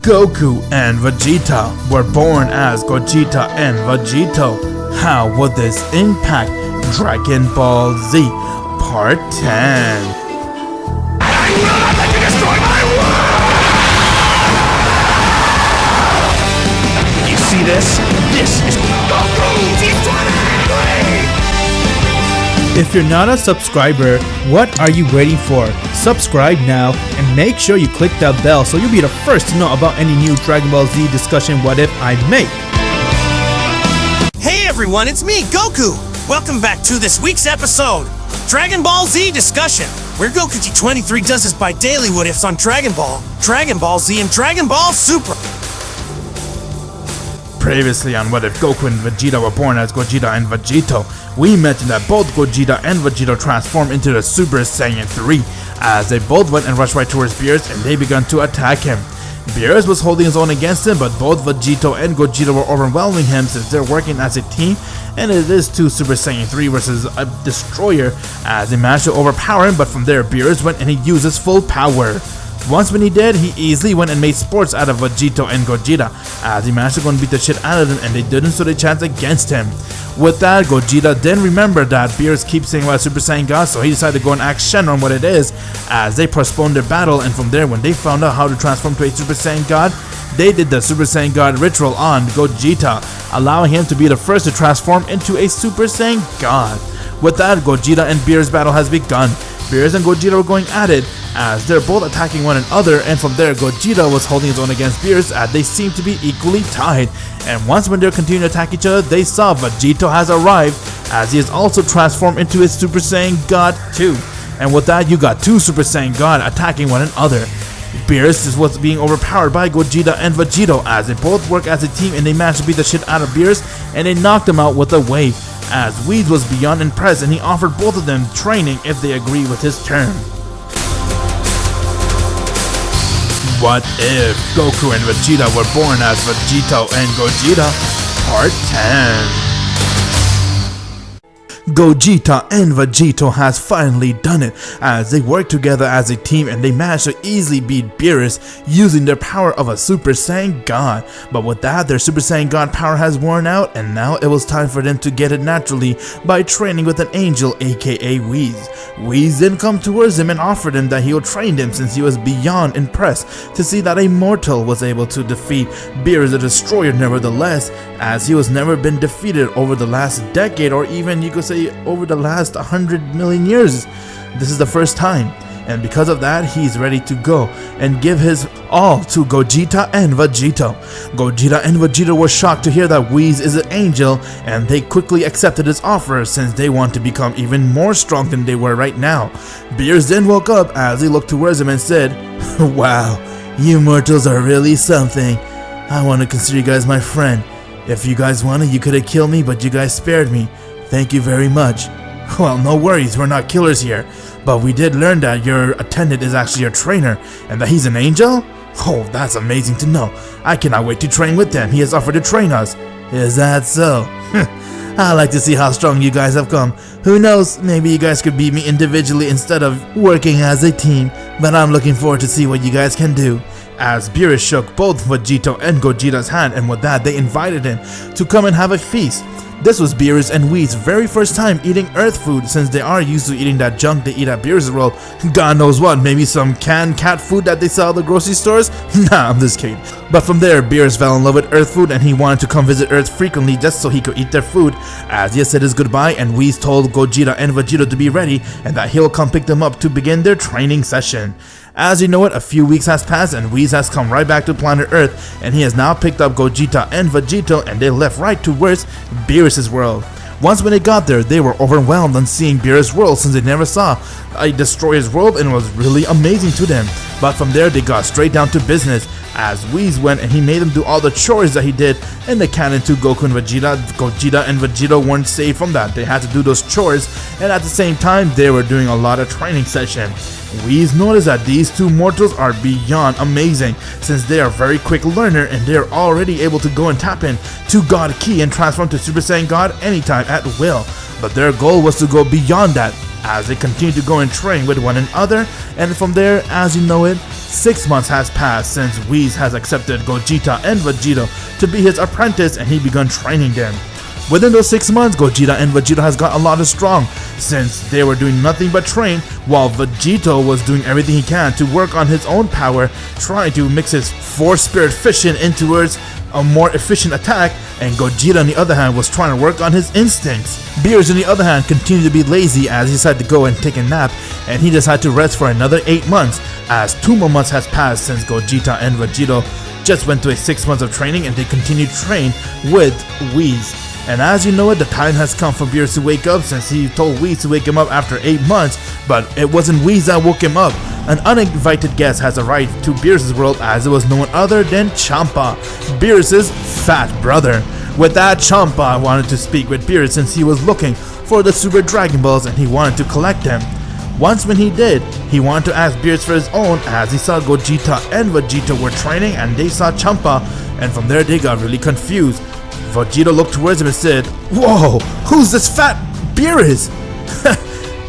Goku and Vegeta were born as Gogeta and Vegito. How would this impact Dragon Ball Z? Part 10. I will not let you destroy my world! You see this? This is Goku T23! If you're not a subscriber, what are you waiting for? Subscribe now and make sure you click that bell so you'll be the first to know about any new Dragon Ball Z discussion what if I make. Hey everyone, it's me, Goku! Welcome back to this week's episode, Dragon Ball Z discussion, where Goku T23 does his bi-daily what ifs on Dragon Ball Z, and Dragon Ball Super. Previously on What If Goku and Vegeta were born as Gogeta and Vegito, we mentioned that both Gogeta and Vegito transformed into the Super Saiyan 3, as they both went and rushed right towards Beerus and they began to attack him. Beerus was holding his own against him, but both Vegito and Gogeta were overwhelming him since they're working as a team, and it is two Super Saiyan 3 versus a Destroyer, as they managed to overpower him, but from there Beerus went and he used his full power. Once when he did, he easily went and made sports out of Vegito and Gogeta, as he managed to go and beat the shit out of them, and they didn't so they chanced against him. With that, Gogeta then remembered that Beerus keeps saying about Super Saiyan God, so he decided to go and ask Shenron what it is, as they postponed their battle, and from there, when they found out how to transform to a Super Saiyan God, they did the Super Saiyan God ritual on Gogeta, allowing him to be the first to transform into a Super Saiyan God. With that, Gogeta and Beerus battle has begun. Beerus and Gogeta were going at it, as they're both attacking one another, and from there Gogeta was holding his own against Beerus, as they seemed to be equally tied. And once when they're continuing to attack each other, they saw Vegito has arrived, as he is also transformed into his Super Saiyan God 2. And with that, you got two Super Saiyan God attacking one another. Beerus was being overpowered by Gogeta and Vegito, as they both work as a team and they managed to beat the shit out of Beerus, and they knocked him out with a wave, as Whis was beyond impressed and he offered both of them training if they agree with his term. What if Goku and Vegeta were born as Vegito and Gogeta? Part 10. Gogeta and Vegito has finally done it, as they work together as a team and they managed to easily beat Beerus using their power of a Super Saiyan God. But with that, their Super Saiyan God power has worn out, and now it was time for them to get it naturally by training with an angel, aka Whis. Whis then come towards him and offered him that he'll train them, since he was beyond impressed to see that a mortal was able to defeat Beerus the Destroyer nevertheless, as he was never been defeated over the last decade, or even you could say over the last 100 million years. This is the first time, and because of that, he's ready to go and give his all to Gogeta and Vegito. Gogeta and Vegito were shocked to hear that Whis is an angel, and they quickly accepted his offer since they want to become even more strong than they were right now. Beerus then woke up as he looked towards him and said, "Wow, you mortals are really something. I want to consider you guys my friend. If you guys wanted, you could have killed me, but you guys spared me. Thank you very much." "Well, no worries, we're not killers here. But we did learn that your attendant is actually your trainer, and that he's an angel? Oh, that's amazing to know. I cannot wait to train with him. He has offered to train us." "Is that so? I like to see how strong you guys have come. Who knows, maybe you guys could beat me individually instead of working as a team. But I'm looking forward to see what you guys can do." As Beerus shook both Vegito and Gogeta's hand, and with that, they invited him to come and have a feast. This was Beerus and Whis' very first time eating Earth food, since they are used to eating that junk they eat at Beerus' world. God knows what, maybe some canned cat food that they sell at the grocery stores? Nah, I'm just kidding. But from there, Beerus fell in love with Earth food, and he wanted to come visit Earth frequently just so he could eat their food. As he said his goodbye, and Whis told Gogeta and Vegito to be ready, and that he'll come pick them up to begin their training session. As you know it, a few weeks has passed and Whis has come right back to planet Earth, and he has now picked up Gogeta and Vegito, and they left right towards Beerus' world. Once when they got there, they were overwhelmed on seeing Beerus' world, since they never saw a Destroyer's world, and it was really amazing to them. But from there, they got straight down to business, as Whis went and he made them do all the chores that he did in the canon to Goku and Vegeta. Gogeta and Vegito weren't saved from that. They had to do those chores, and at the same time, they were doing a lot of training sessions. Whis noticed that these two mortals are beyond amazing, since they are very quick learner and they are already able to go and tap in to God Ki and transform to Super Saiyan God anytime at will. But their goal was to go beyond that, as they continue to go and train with one another, and from there, as you know it, 6 months has passed since Whis has accepted Gogeta and Vegito to be his apprentice, and he begun training them. Within those 6 months, Gogeta and Vegito has got a lot of strong, since they were doing nothing but train, while Vegito was doing everything he can to work on his own power, trying to mix his force spirit fission into a more efficient attack, and Gogeta on the other hand was trying to work on his instincts. Beerus on the other hand continued to be lazy as he decided to go and take a nap, and he decided to rest for another 8 months, as 2 more months has passed since Gogeta and Vegito just went through 6 months of training, and they continued to train with Whis. And as you know it, the time has come for Beerus to wake up, since he told Whis to wake him up after 8 months, but it wasn't Whis that woke him up. An uninvited guest has arrived to Beerus' world, as it was no one other than Champa, Beerus' fat brother. With that, Champa wanted to speak with Beerus since he was looking for the Super Dragon Balls and he wanted to collect them. Once when he did, he wanted to ask Beerus for his own, as he saw Gogeta and Vegeta were training and they saw Champa, and from there they got really confused. Vegeta looked towards him and said, "Whoa, who's this fat Beerus?"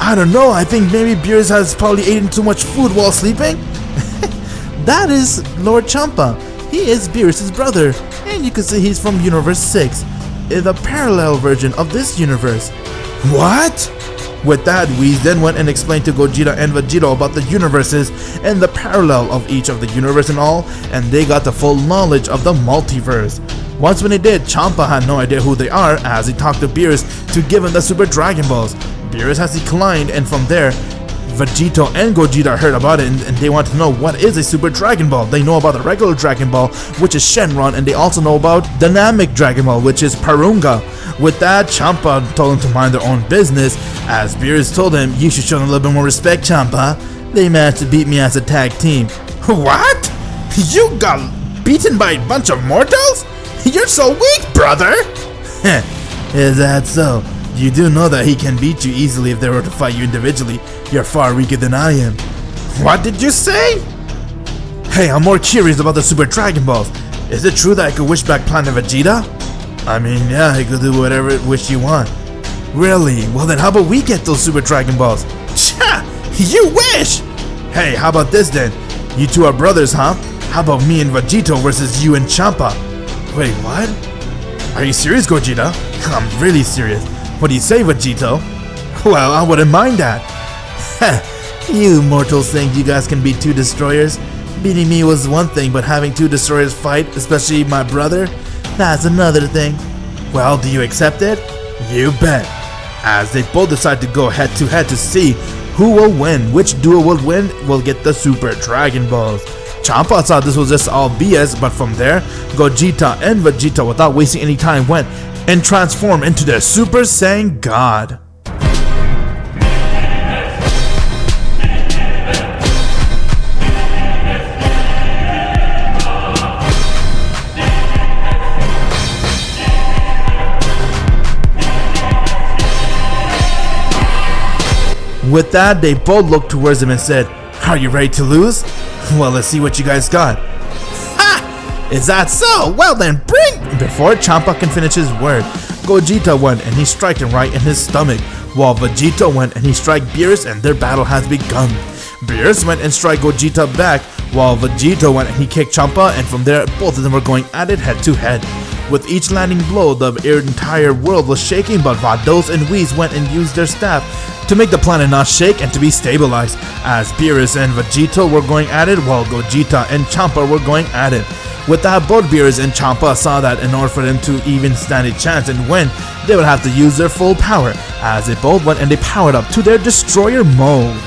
"I don't know, I think maybe Beerus has probably eaten too much food while sleeping." That is Lord Champa. He is Beerus' brother, and you can see he's from Universe 6, the parallel version of this universe. What? With that, Whis then went and explained to Gogeta and Vegito about the universes and the parallel of each of the universe and all, and they got the full knowledge of the multiverse. Once when they did, Champa had no idea who they are, as he talked to Beerus to give him the Super Dragon Balls. Beerus has declined, and from there, Vegito and Gogeta heard about it, and they want to know what is a Super Dragon Ball. They know about the regular Dragon Ball, which is Shenron, and they also know about Dynamic Dragon Ball, which is Parunga. With that, Champa told them to mind their own business, as Beerus told him, "You should show them a little bit more respect, Champa. They managed to beat me as a tag team." "What? You got beaten by a bunch of mortals? You're so weak, brother!" "Is that so? You do know that he can beat you easily if they were to fight you individually. You're far weaker than I am." "What did you say?" "Hey, I'm more curious about the Super Dragon Balls. Is it true that I could wish back Planet Vegeta?" "I mean, yeah, you could do whatever wish you want." "Really? Well then how about we get those Super Dragon Balls?" "Cha! You wish!" "Hey, how about this then? You two are brothers, huh? How about me and Vegito versus you and Champa?" "Wait, what? Are you serious, Gogeta?" "I'm really serious. What do you say, Vegito?" "Well, I wouldn't mind that." "You mortals think you guys can beat two destroyers? Beating me was one thing, but having two destroyers fight, especially my brother, that's another thing." "Well, do you accept it?" "You bet." As they both decide to go head to head to see who will win, which duo will win, will get the Super Dragon Balls. Champa thought this was just all BS, but from there, Gogeta and Vegeta, without wasting any time, went and transformed into their Super Saiyan God. With that, they both looked towards him and said, "Are you ready to lose? Well, let's see what you guys got." "Ha! Is that so? Well then, bring—" Before Champa can finish his word, Gogeta went and he struck him right in his stomach, while Vegito went and he struck Beerus, and their battle has begun. Beerus went and struck Gogeta back, while Vegito went and he kicked Champa, and from there, both of them were going at it head to head. With each landing blow, the entire world was shaking, but Vados and Whis went and used their staff to make the planet not shake and to be stabilized, as Beerus and Vegito were going at it, while Gogeta and Champa were going at it. With that, both Beerus and Champa saw that in order for them to even stand a chance and win, they would have to use their full power, as they both went and they powered up to their destroyer mode.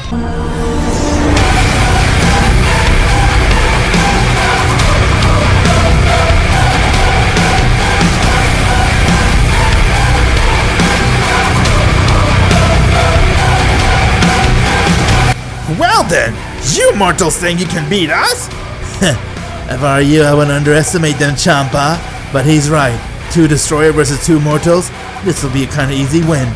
"Well then, you mortals think you can beat us?" "If I were you, I wouldn't underestimate them, Champa. But he's right. Two destroyer versus two mortals. This will be a kind of easy win."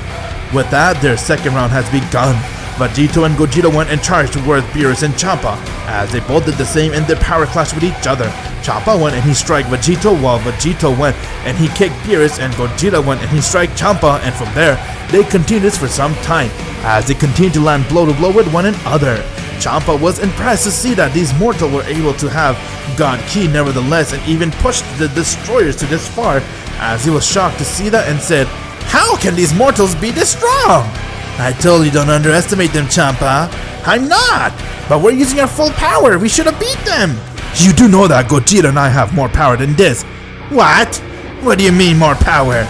With that, their second round has begun. Vegito and Gogeta went and charged towards Beerus and Champa, as they both did the same in their power clash with each other. Champa went and he struck Vegito, while Vegito went and he kicked Beerus, and Gogeta went and he struck Champa, and from there, they continued this for some time, as they continued to land blow to blow with one another. Champa was impressed to see that these mortals were able to have God Ki nevertheless and even pushed the destroyers to this far, as he was shocked to see that and said, "How can these mortals be this strong?" "I told you don't underestimate them, Champa." "I'm not! But we're using our full power, we should have beat them!" "You do know that Gogeta and I have more power than this." "What? What do you mean more power?"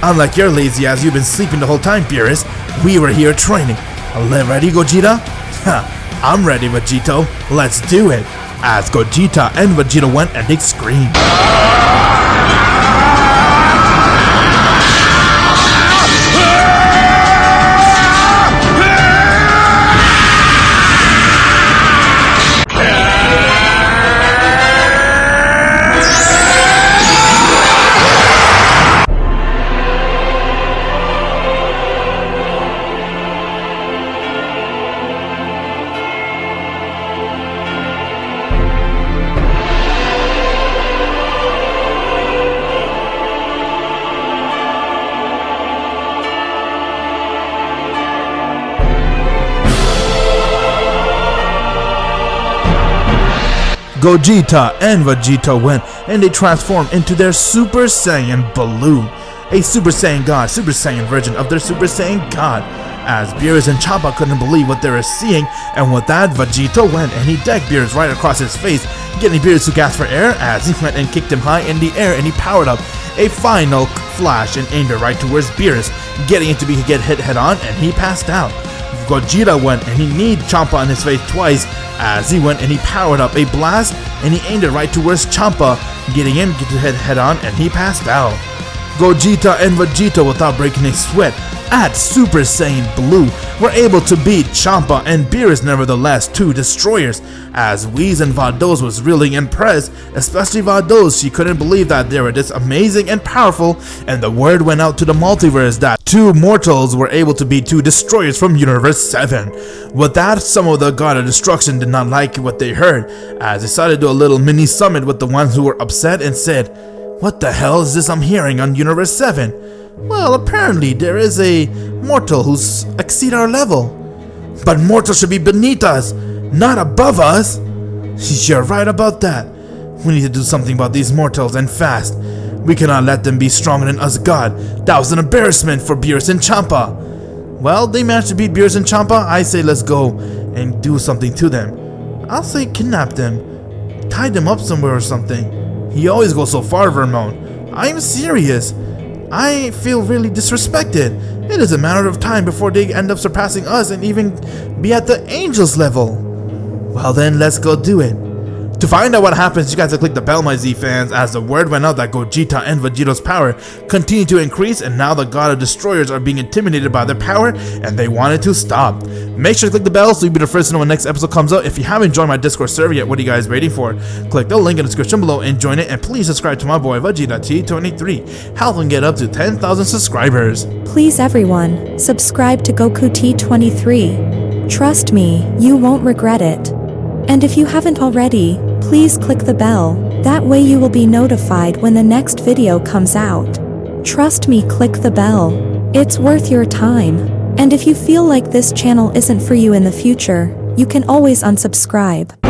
"Unlike your lazy ass, you've been sleeping the whole time, Beerus. We were here training. Ready, Gogeta?" "I'm ready, Vegito. Let's do it." As Gogeta and Vegeta went and they screamed. Gogeta and Vegeta went and they transformed into their Super Saiyan Blue, a Super Saiyan God, Super Saiyan version of their Super Saiyan God. As Beerus and Champa couldn't believe what they were seeing, and with that, Vegeta went and he decked Beerus right across his face, getting Beerus to gasp for air as he went and kicked him high in the air and he powered up a final flash and aimed it right towards Beerus, getting it to get hit head on and he passed out. Gogeta went and he kneed Champa in his face twice as he went and he powered up a blast and he aimed it right towards Champa, getting him to hit head on and he passed out. Gogeta and Vegeta, without breaking a sweat, at Super Saiyan Blue, were able to beat Champa and Beerus nevertheless, two destroyers, as Whis and Vados was really impressed, especially Vados. She couldn't believe that they were this amazing and powerful, and the word went out to the multiverse that two mortals were able to beat two destroyers from Universe 7. With that, some of the God of Destruction did not like what they heard, as they decided to do a little mini summit with the ones who were upset and said, "What the hell is this I'm hearing on Universe 7? Well, apparently there is a mortal who's exceed our level. But mortals should be beneath us, not above us." "You're right about that. We need to do something about these mortals and fast. We cannot let them be stronger than us God. That was an embarrassment for Beerus and Champa." Well, they managed to beat Beerus and Champa. I say let's go and do something to them. I'll say kidnap them. Tie them up somewhere or something. You always go so far, Vermont. I'm serious. I feel really disrespected. It is a matter of time before they end up surpassing us and even be at the angels level. Well then, let's go do it. To find out what happens, you guys have to click the bell, my Z fans, as the word went out that Gogeta and Vegito's power continued to increase, and now the God of Destroyers are being intimidated by their power, and they wanted to stop. Make sure to click the bell so you'll be the first to know when the next episode comes out. If you haven't joined my Discord server yet, what are you guys waiting for? Click the link in the description below and join it, and please subscribe to my boy Vegeta T23. Help him get up to 10,000 subscribers. Please everyone, subscribe to Goku T23. Trust me, you won't regret it. And if you haven't already, please click the bell, that way you will be notified when the next video comes out. Trust me, click the bell. It's worth your time. And if you feel like this channel isn't for you in the future, you can always unsubscribe.